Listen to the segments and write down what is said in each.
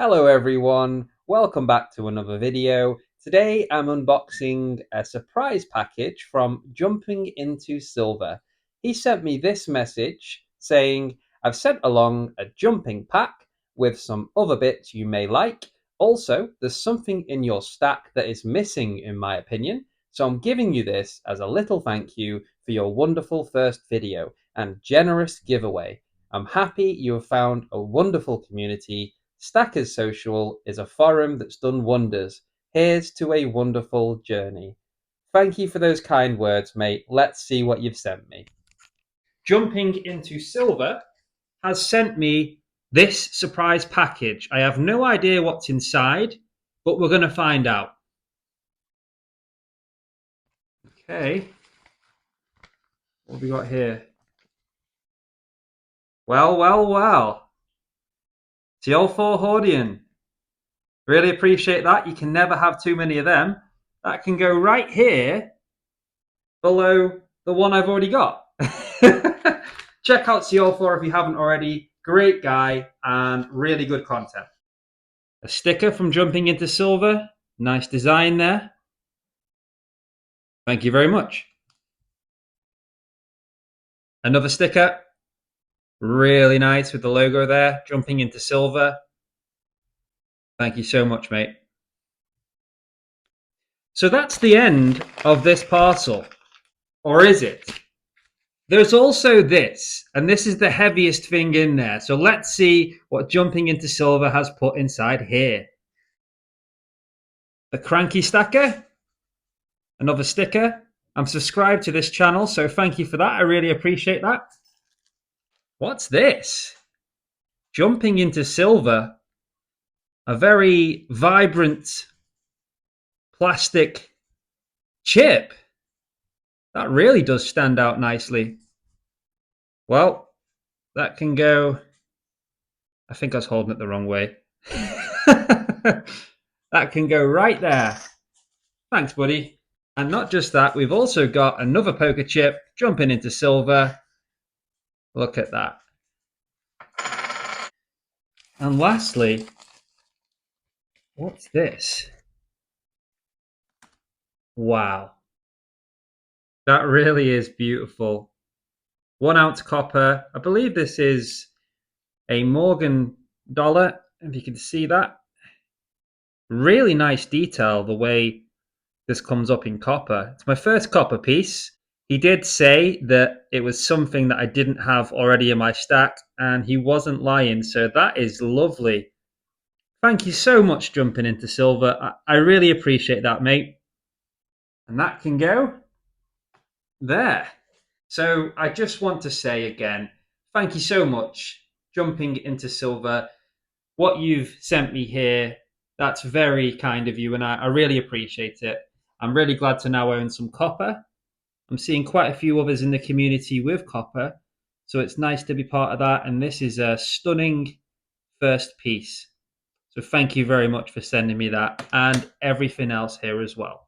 Hello everyone, welcome back to another video. Today I'm unboxing a surprise package from Jumping Into Silver. He sent me this message saying, I've sent along a jumping pack with some other bits you may like. Also, there's something in your stack that is missing in my opinion, so I'm giving you this as a little thank you for your wonderful first video and generous giveaway. I'm happy you have found a wonderful community. Stackers Social is a forum that's done wonders. Here's to a wonderful journey. Thank you for those kind words, mate. Let's see what you've sent me. Jumping Into Silver has sent me this surprise package. I have no idea what's inside, but we're going to find out. Okay. What have we got here? Well. Teal4 Hordian. Really appreciate that. You can never have too many of them. That can go right here below the one I've already got. Check out Teal4 if you haven't already. Great guy and really good content. A sticker from Jumping Into Silver. Nice design there. Thank you very much. Another sticker. Really nice with the logo there. Jumping Into Silver. Thank you so much, mate. So that's the end of this parcel. Or is it? There's also this, and this is the heaviest thing in there. So let's see what Jumping Into Silver has put inside here. The Cranky Stacker. Another sticker. I'm subscribed to this channel, so thank you for that. I really appreciate that. What's this? Jumping Into Silver. A very vibrant plastic chip. That really does stand out nicely. Well, that can go... I think I was holding it the wrong way. That can go right there. Thanks, buddy. And not just that, we've also got another poker chip Jumping Into Silver. Look at that. And lastly, what's this? Wow. That really is beautiful. 1 ounce copper. I believe this is a Morgan dollar, if you can see that. Really nice detail, the way this comes up in copper. It's my first copper piece. He did say that it was something that I didn't have already in my stack, and he wasn't lying, so that is lovely. Thank you so much, Jumping Into Silver. I really appreciate that, mate. And that can go there. So I just want to say again, thank you so much, Jumping Into Silver. What you've sent me here, that's very kind of you, and I really appreciate it. I'm really glad to now own some copper. I'm seeing quite a few others in the community with copper, so it's nice to be part of that, and this is a stunning first piece. So thank you very much for sending me that, and everything else here as well.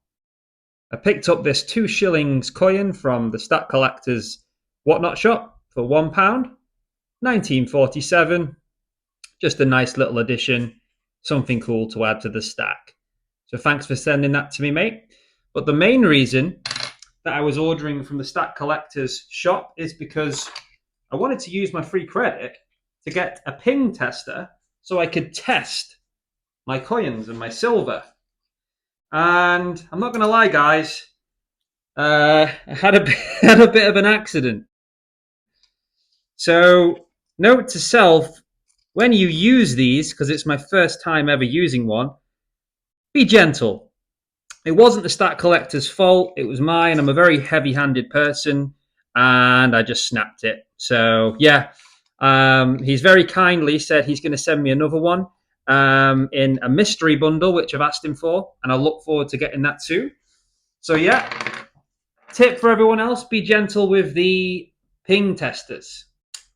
I picked up this 2 shillings coin from the Stack Collectors Whatnot shop for £1, 1947. Just a nice little addition, something cool to add to the stack. So thanks for sending that to me, mate. But the main reason that I was ordering from the Stack Collectors shop is because I wanted to use my free credit to get a ping tester so I could test my coins and my silver. And I'm not going to lie, guys, I had a bit of an accident. So note to self, when you use these, because it's my first time ever using one, be gentle. It wasn't the Stack Collector's fault, it was mine. I'm a very heavy-handed person, and I just snapped it. So yeah, he's very kindly said he's going to send me another one in a mystery bundle, which I've asked him for, and I look forward to getting that too. So yeah, tip for everyone else, be gentle with the ping testers.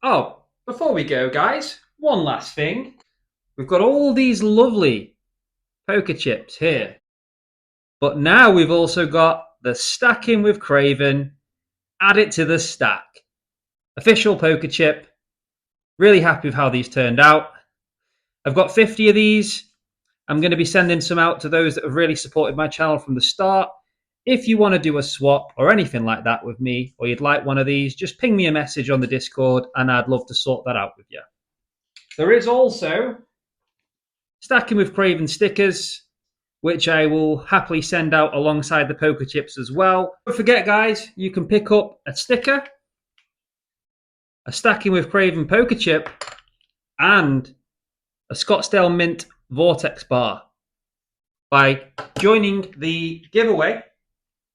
Oh, before we go, guys, one last thing. We've got all these lovely poker chips here, but now we've also got the Stacking with Craven. Add it to the stack. Official poker chip. Really happy with how these turned out. I've got 50 of these. I'm going to be sending some out to those that have really supported my channel from the start. If you want to do a swap or anything like that with me, or you'd like one of these, just ping me a message on the Discord and I'd love to sort that out with you. There is also Stacking with Craven stickers, which I will happily send out alongside the poker chips as well. Don't forget, guys, you can pick up a sticker, a Stacking with Craven poker chip, and a Scottsdale Mint Vortex bar by joining the giveaway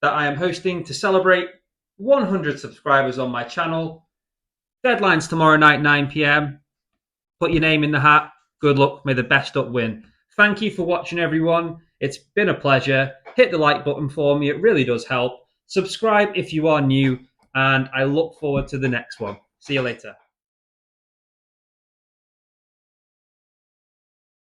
that I am hosting to celebrate 100 subscribers on my channel. Deadline's tomorrow night, 9 p.m. Put your name in the hat. Good luck. May the best up win. Thank you for watching, everyone. It's been a pleasure. Hit the like button for me. It really does help. Subscribe if you are new, and I look forward to the next one. See you later.